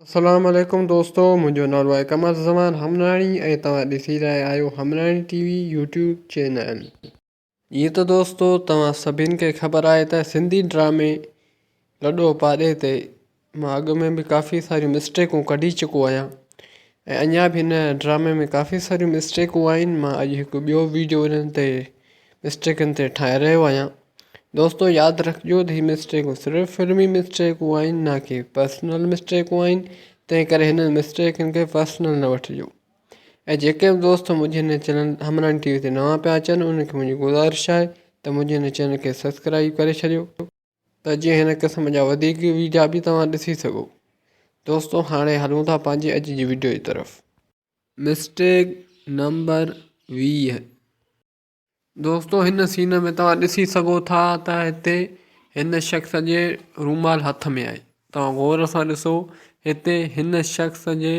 अस्सलाम वालेकुम दोस्तों, मुंहिंजो नालो आहे कमर ज़मान हमनाणी ऐं तव्हां ॾिसी रहिया आहियो हमनाणी टीवी यूट्यूब चैनल। ईअं त दोस्तो तव्हां सभिनि खे ख़बर आहे त सिंधी ड्रामे लॾो पाॾे ते मां अॻु में बि काफ़ी सारियूं मिस्टेकूं कढी चुको आहियां ऐं अञा बि हिन ड्रामे में काफ़ी सारियूं मिस्टेकूं आहिनि। मां अॼु हिकु ॿियो वीडियो हिननि ते मिस्टेकनि ते ठाहे रहियो आहियां। दोस्तो यादि रखिजो त हीअ मिस्टेकूं सिर्फ़ु फिल्मी मिस्टेकूं आहिनि, न कि पर्सनल मिस्टेकूं आहिनि। तंहिं करे हिन मिस्टेकनि खे पर्सनल न वठिजो। ऐं जेके बि दोस्त मुंहिंजे हिन चैनल हमनाणी टीवी ते नवां पिया अचनि उनखे मुंहिंजी गुज़ारिश आहे त मुंहिंजे हिन चैनल खे सब्सक्राइब करे छॾियो त जीअं हिन क़िस्म जा वधीक वीडिया बि तव्हां ॾिसी सघो। दोस्तो हाणे हलूं था पंहिंजी अॼु जी वीडियो जी तरफ़। Mistake number 20। दोस्तो हिन सीन में तव्हां ॾिसी सघो था त हिते हिन शख़्स जे रूमाल हथ में आहे। तव्हां गौर सां ॾिसो, हिते हिन शख़्स जे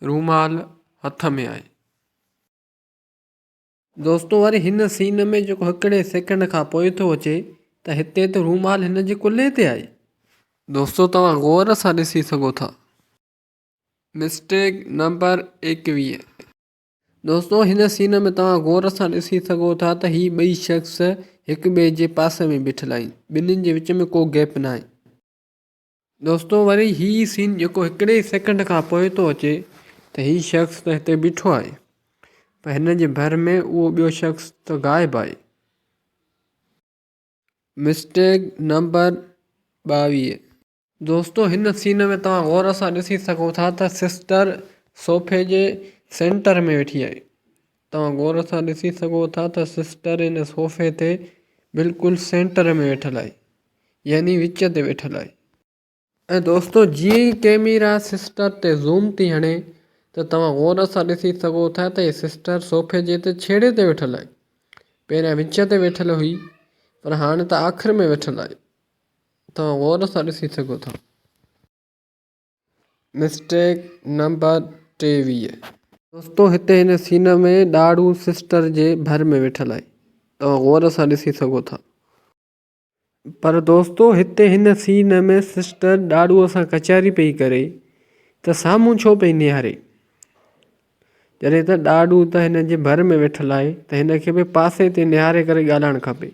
रूमाल हथ में आहे। दोस्तो वरी हिन सीन में जेको हिकिड़े सेकेंड खां पोइ थो अचे त हिते त रूमाल हिन जे कुल्हे ते आहे। दोस्तो तव्हां गौर सां ॾिसी सघो था। Mistake number 21। दोस्तो हिन सीन में तव्हां गौर सां ॾिसी सघो था त हीअ ॿई शख़्स हिक ॿिए जे पासे में बीठल आहिनि, ॿिन्हिनि जे विच में को गैप न आहे। दोस्तो वरी हीअ सीन जेको हिकिड़े सेकेंड खां पोइ थो अचे त हीअ शख़्स त हिते बीठो आहे पर हिन जे भर में उहो ॿियो शख़्स त ग़ाइबु आहे। Mistake number 22। दोस्तो हिन सीन में तव्हां गौर सां ॾिसी सघो था त सिस्टर सोफ़े जे सेंटर में वेठी आहे। तव्हां गौर सां ॾिसी सघो था त सिस्टर हिन सोफ़े ते बिल्कुलु सेंटर में वेठल आहे, यानी विच ते वेठल आहे। ऐं दोस्तो जीअं ई कैमरा सिस्टर ते ज़ूम थी हणे त तव्हां गौर सां ॾिसी सघो था त हीअ सिस्टर सोफ़े जे ते छेड़े ते वेठल आहे। पहिरियां विच ते वेठल हुई पर हाणे त आख़िर में वेठल आहे। तव्हां गौर सां ॾिसी सघो था। Mistake number 23। दोस्तो हिते हिन सीन में ॾाढ़ू सिस्टर जे भर में वेठल आहे। तव्हां गौर सां ॾिसी सघो था। पर दोस्तो हिते हिन सीन में सिस्टर ॾाढ़ूअ सां कचहरी पई करे त साम्हूं छो पई निहारे, जॾहिं त ॾाढ़ू त हिन जे भर में वेठल आहे त हिन खे बि पासे ते निहारे करे ॻाल्हाइणु खपे,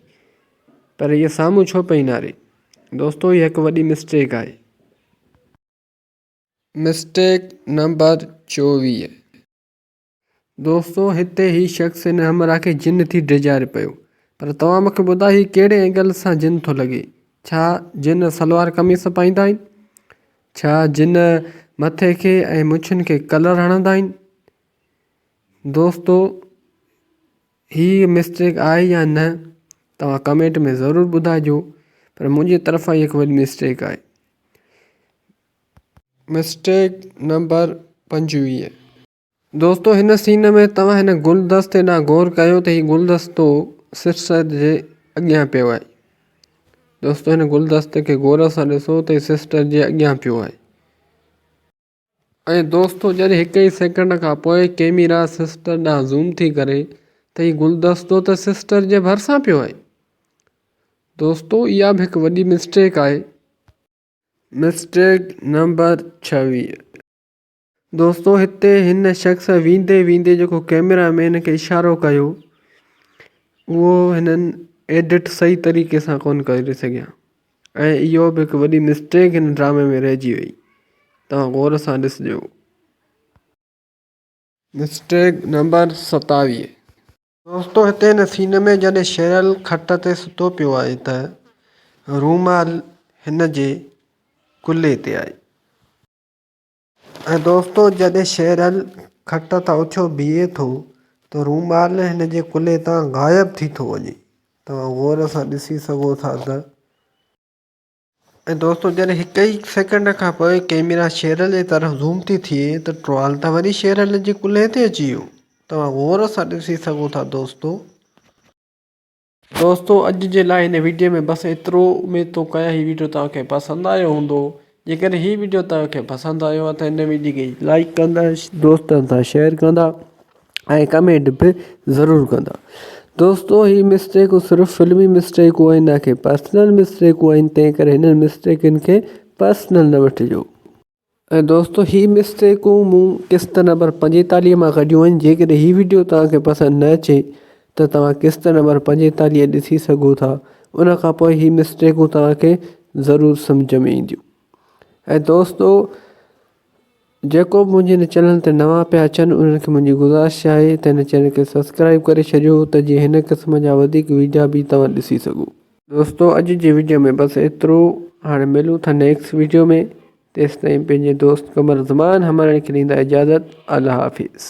पर हीअ साम्हूं छो पई निहारे। दोस्तो हीअ हिकु वॾी मिस्टेक आहे। Mistake number 24। दोस्तो हिते ही शख़्स हिन हमरा खे जिन थी डिॼारे पियो, पर तव्हां मूंखे ॿुधायो हीउ कहिड़े एंगल सां जिन थो लॻे। छा जिन सलवार कमीज़ पाईंदा आहिनि? छा जिन मथे खे ऐं मुछुनि खे कलर हणंदा आहिनि? दोस्तो हीअ मिस्टेक आहे या न, तव्हां कमेंट में ज़रूरु ॿुधाइजो, पर मुंहिंजी तरफ़ां हिकु वॾी मिस्टेक आहे। Mistake number 25। दोस्तो हिन सीन में तव्हां हिन गुलदस्ते ॾांहुं गौर कयो त हीउ गुलदस्तो सिस्टर जे अॻियां पियो आहे। दोस्तो हिन गुलदस्ते खे गौर सां ॾिसो त हीउ सिस्टर जे अॻियां पियो आहे। ऐं दोस्तो जॾहिं हिकु ई सेकेंड खां पोइ कैमरा सिस्टर ॾांहुं ज़ूम थी करे त हीउ गुलदस्तो त सिस्टर जे भरिसां पियो आहे। दोस्तो इहा बि हिकु वॾी मिस्टेक आहे। Mistake number 26। दोस्तो हिते हिन शख़्स वेंदे वेंदे जेको कैमरामैन खे इशारो कयो उहो हिननि एडिट सही तरीक़े सां कोन करे सघिया ऐं इहो बि हिकु वॾी मिस्टेक हिन ड्रामे में रहिजी वई। तव्हां गौर सां ॾिसिजो। Mistake number 27। दोस्तो हिते हिन सीन में जॾहिं शेरल खट ते सुतो पियो आहे त रूमाल हिन जे कुल्हे ते आहे। ऐं दोस्तो जॾहिं शेरल खट तां उथियो बीहे थो त रूमाल हिन जे कुल्हे तां ग़ाइबु थी थो वञे। तव्हां गौर सां ॾिसी सघो था त। ऐं दोस्तो जॾहिं हिकु ई सेकेंड खां पोइ कैमरा शेरल जे तरफ़ ज़ूम थी थिए त ट्रॉल त वरी शेरल जे कुल्हे ते अची वियो। तव्हां गौर सां ॾिसी सघो था। दोस्तो अॼु जे लाइ हिन वीडियो में बसि एतिरो उमेद थो कयां हीअ वीडियो तव्हांखे पसंदि आयो हूंदो। जेकर हीअ वीडियो तव्हांखे पसंदि आयो आहे त हिन वीडियो खे लाइक कंदा, दोस्तनि सां शेयर कंदा ऐं कमेंट बि ज़रूरु कंदा। दोस्तो हीअ मिस्टेकूं सिर्फ़ु फिल्मी मिस्टेकूं आहिनि, न कि पर्सनल मिस्टेकूं आहिनि। तंहिं करे हिननि मिस्टेकनि खे पर्सनल न वठिजो। ऐं दोस्तो ही मिस्टेकूं मूं किस्त नंबर 45 मां कढियूं आहिनि। जेकॾहिं हीअ वीडियो तव्हांखे पसंदि न अचे त तव्हां किस्त नंबर 45 ॾिसी सघो था। उन खां पोइ ही मिस्टेकूं तव्हांखे ज़रूरु सम्झ में ईंदियूं। ऐं दोस्तो जेको मुंहिंजे हिन चैनल ते नवां पिया अचनि उन्हनि खे मुंहिंजी गुज़ारिश आहे त हिन चैनल खे सब्सक्राइब करे छॾियो त जीअं हिन क़िस्म जा वधीक वीडियो बि तव्हां ॾिसी सघो। दोस्तो अॼु जी वीडियो में बसि एतिरो। हाणे मिलूं था नेक्स्ट वीडियो में। तेसिताईं पंहिंजे दोस्त क़मर ज़मान हमरानी खे ॾींदा इजाज़त। अल्लाह हाफ़िज़।